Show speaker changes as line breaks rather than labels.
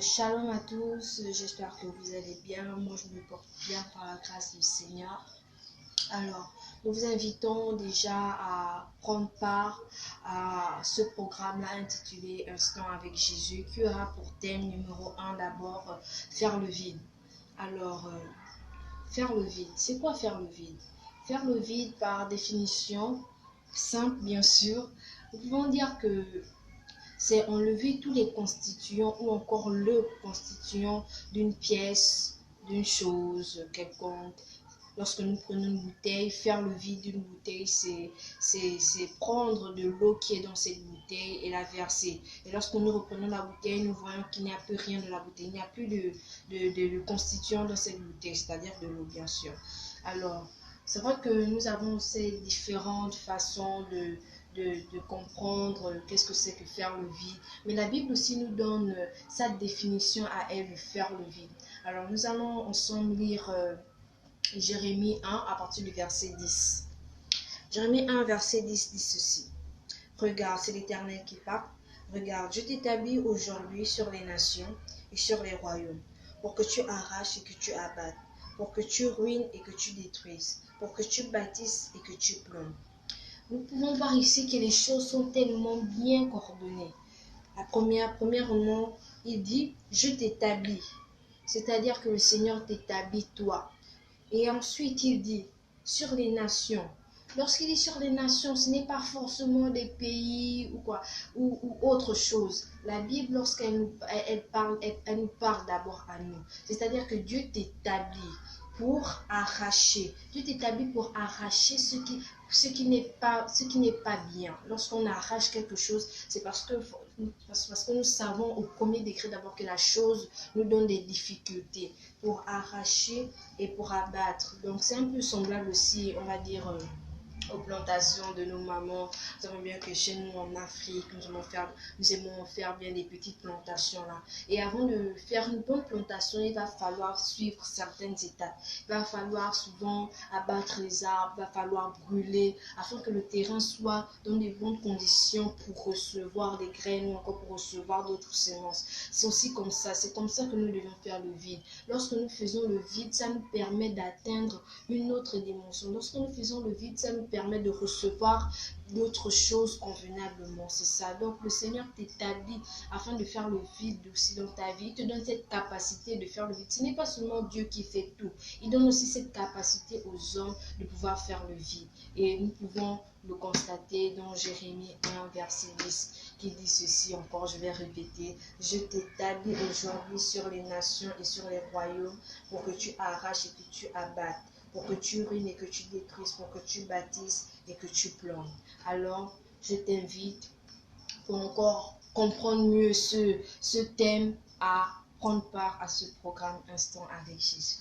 Shalom à tous, j'espère que vous allez bien. Moi, je me porte bien par la grâce du Seigneur. Alors, nous vous invitons déjà à prendre part à ce programme-là intitulé Instant avec Jésus, qui aura pour thème numéro 1 d'abord faire le vide. Alors, faire le vide, c'est quoi faire le vide? Faire le vide, par définition simple bien sûr, nous pouvons dire que c'est enlever tous les constituants ou encore le constituant d'une pièce, d'une chose quelconque. Lorsque nous prenons une bouteille, faire le vide d'une bouteille, c'est prendre de l'eau qui est dans cette bouteille et la verser. Et lorsque nous reprenons la bouteille, nous voyons qu'il n'y a plus rien dans la bouteille. Il n'y a plus de constituant dans cette bouteille, c'est-à-dire de l'eau, bien sûr. Alors, c'est vrai que nous avons ces différentes façons de comprendre qu'est-ce que c'est que faire le vide. Mais la Bible aussi nous donne sa définition à elle de faire le vide. Alors, nous allons ensemble lire Jérémie 1 à partir du verset 10. Jérémie 1, verset 10 dit ceci. Regarde, c'est l'Éternel qui parle. Regarde, je t'établis aujourd'hui sur les nations et sur les royaumes, pour que tu arraches et que tu abattes, pour que tu ruines et que tu détruises, pour que tu bâtisses et que tu plombes. Nous pouvons voir ici que les choses sont tellement bien coordonnées. Premièrement, il dit, je t'établis. C'est-à-dire que le Seigneur t'établit toi. Et ensuite, il dit, sur les nations. Lorsqu'il dit sur les nations, ce n'est pas forcément des pays ou quoi, ou autre chose. La Bible, lorsqu'elle nous parle d'abord à nous. C'est-à-dire que Dieu t'établit pour arracher. Dieu t'établit pour arracher ce qui n'est pas bien. Lorsqu'on arrache quelque chose, c'est parce que nous savons au premier degré d'abord que la chose nous donne des difficultés pour arracher et pour abattre. Donc c'est un peu semblable aussi, on va dire, aux plantations de nos mamans. Nous savons bien que chez nous en Afrique, nous aimons faire bien des petites plantations là. Et avant de faire une bonne plantation, il va falloir suivre certaines étapes. Il va falloir souvent abattre les arbres, il va falloir brûler afin que le terrain soit dans de bonnes conditions pour recevoir des graines ou encore pour recevoir d'autres semences. C'est aussi comme ça, c'est comme ça que nous devons faire le vide. Lorsque nous faisons le vide, ça nous permet d'atteindre une autre dimension. Lorsque nous faisons le vide, ça nous permet de recevoir d'autres choses convenablement. C'est ça. Donc le Seigneur t'établit afin de faire le vide aussi dans ta vie. Il te donne cette capacité de faire le vide. Ce n'est pas seulement Dieu qui fait tout. Il donne aussi cette capacité aux hommes de pouvoir faire le vide. Et nous pouvons le constater dans Jérémie 1, verset 10, qui dit ceci encore, je vais répéter. Je t'établis aujourd'hui sur les nations et sur les royaumes pour que tu arraches et que tu abattes, pour que tu ruines et que tu détruises, pour que tu bâtisses et que tu plombes. Alors, je t'invite pour encore comprendre mieux ce thème à prendre part à ce programme Instant avec Jésus.